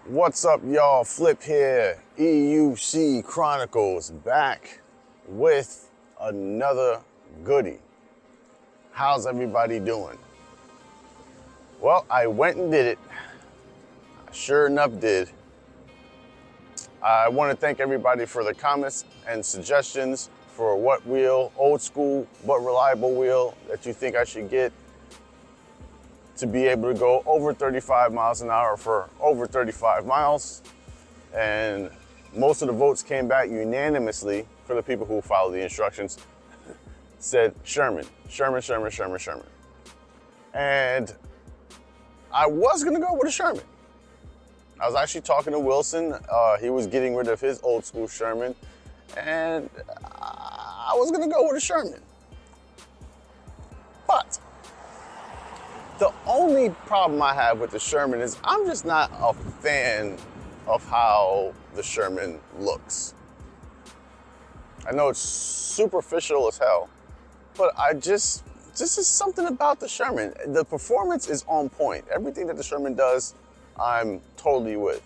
What's up, y'all? Flip here, EUC Chronicles, back with another goodie. How's everybody doing? Well, I went and did it. I sure enough did. I want to thank everybody for the comments and suggestions for what wheel, old school but reliable wheel, that you think I should get to be able to go over 35 miles an hour for over 35 miles. And most of the votes came back unanimously for the people who followed the instructions. Said Sherman. And I was gonna go with a Sherman. I was actually talking to Wilson. He was getting rid of his old school Sherman, and I was gonna go with a Sherman. But the only problem I have with the Sherman is I'm just not a fan of how the Sherman looks. I know it's superficial as hell, but just is something about the Sherman. The performance is on point. Everything that the Sherman does, I'm totally with.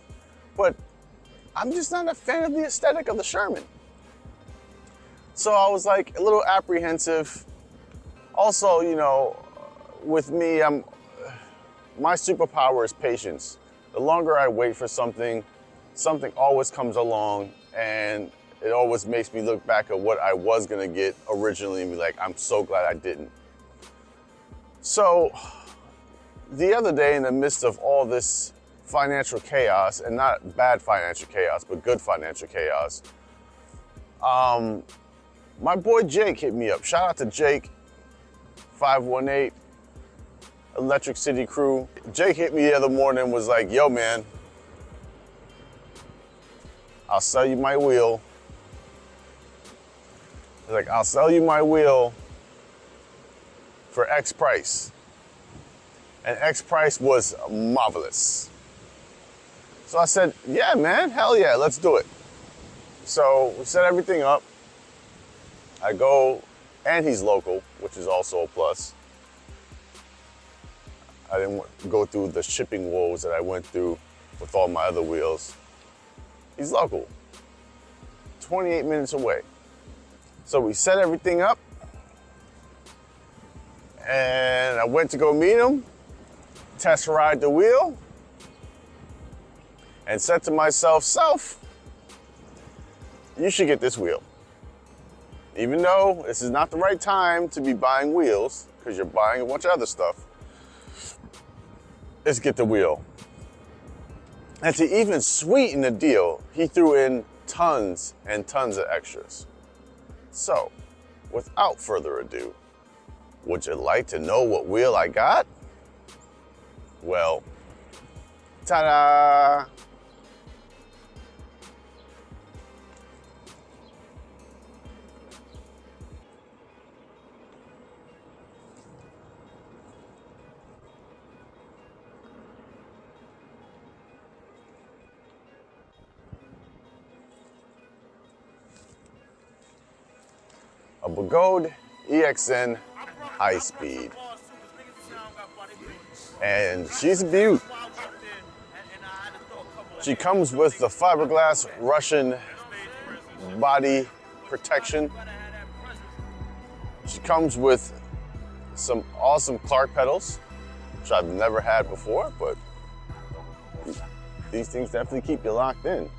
But I'm just not a fan of the aesthetic of the Sherman. So I was like a little apprehensive. Also, you know, with me, my superpower is patience. The longer I wait for something always comes along, and it always makes me look back at what I was gonna get originally and be like, I'm so glad I didn't. So the other day, in the midst of all this financial chaos, and not bad financial chaos, but good financial chaos, my boy Jake hit me up. Shout out to Jake, 518 Electric City Crew. Jake hit me the other morning and was like, yo man, I'll sell you my wheel. He's like, I'll sell you my wheel for X price. And X price was marvelous. So I said, yeah man, hell yeah, let's do it. So we set everything up. I go, and he's local, which is also a plus. I didn't go through the shipping woes that I went through with all my other wheels. He's local, 28 minutes away. So we set everything up, and I went to go meet him, test ride the wheel, and said to myself, Self, you should get this wheel. Even though this is not the right time to be buying wheels, because you're buying a bunch of other stuff, let's get the wheel. And to even sweeten the deal, he threw in tons and tons of extras. So, without further ado, would you like to know what wheel I got? Well, ta-da! A Begode EXN High Speed. And she's a beaut. She comes with the fiberglass Russian body protection. She comes with some awesome Clark pedals, which I've never had before, but these things definitely keep you locked in.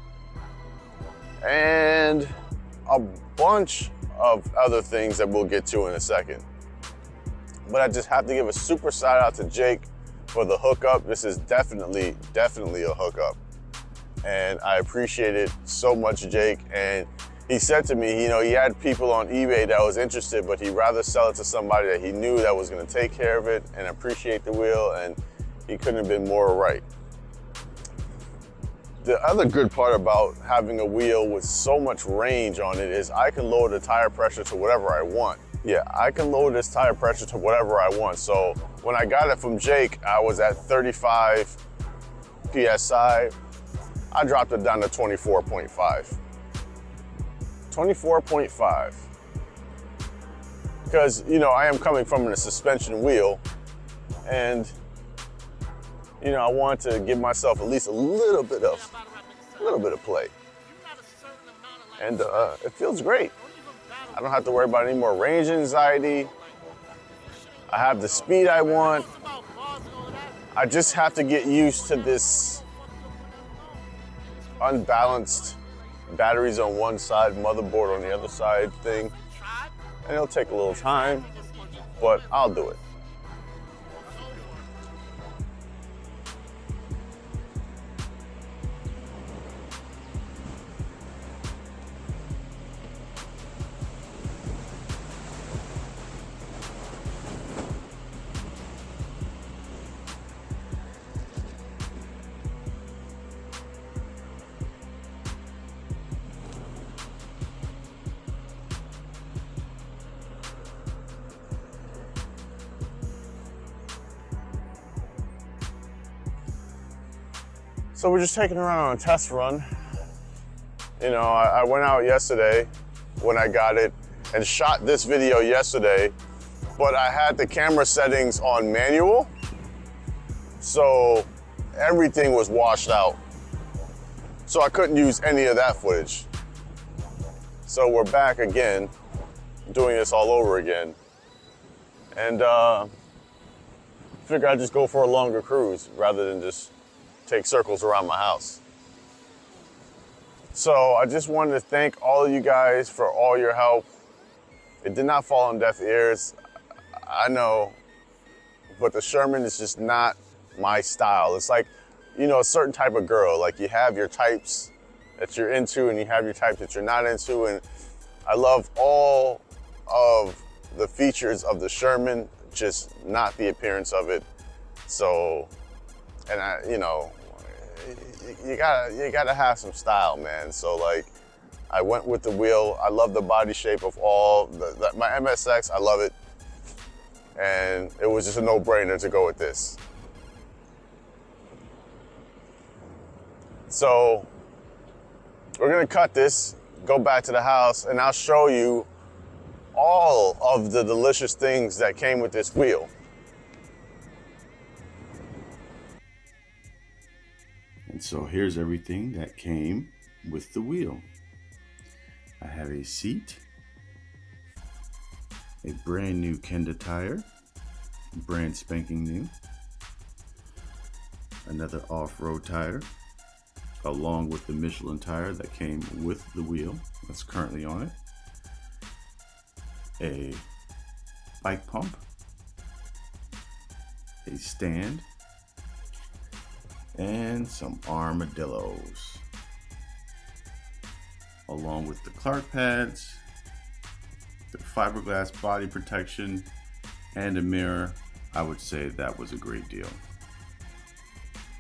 And a bunch of other things that we'll get to in a second. But I just have to give a super shout out to Jake for the hookup. This is definitely a hookup. And I appreciate it so much, Jake. And he said to me, you know, he had people on eBay that was interested, but he'd rather sell it to somebody that he knew that was gonna take care of it and appreciate the wheel, and he couldn't have been more right. The other good part about having a wheel with so much range on it is I can lower the tire pressure to whatever I want. Yeah, I can lower this tire pressure to whatever I want. So when I got it from Jake, I was at 35 PSI. I dropped it down to 24.5. 24.5. Because, you know, I am coming from a suspension wheel, and you know, I wanted to give myself at least a little bit of play. And it feels great. I don't have to worry about any more range anxiety. I have the speed I want. I just have to get used to this unbalanced batteries on one side, motherboard on the other side thing. And it'll take a little time, but I'll do it. So we're just taking around on a test run. You know, I went out yesterday when I got it and shot this video yesterday, but I had the camera settings on manual, so everything was washed out. So I couldn't use any of that footage. So we're back again, doing this all over again. And figure I'd just go for a longer cruise rather than just take circles around my house. So I just wanted to thank all of you guys for all your help. It did not fall on deaf ears, I know, but the Sherman is just not my style. It's like, you know, a certain type of girl, like you have your types that you're into and you have your types that you're not into, and I love all of the features of the Sherman, just not the appearance of it. So, and you know, you gotta have some style, man. So like, I went with the wheel. I love the body shape of all my MSX. I love it, and it was just a no-brainer to go with this. So we're gonna cut this, go back to the house, and I'll show you all of the delicious things that came with this wheel. And so here's everything that came with the wheel. I have a seat, a brand new Kenda tire, brand spanking new, another off-road tire, along with the Michelin tire that came with the wheel that's currently on it, a bike pump, a stand, and some armadillos, along with the Clark pads, the fiberglass body protection, and a mirror. I would say that was a great deal.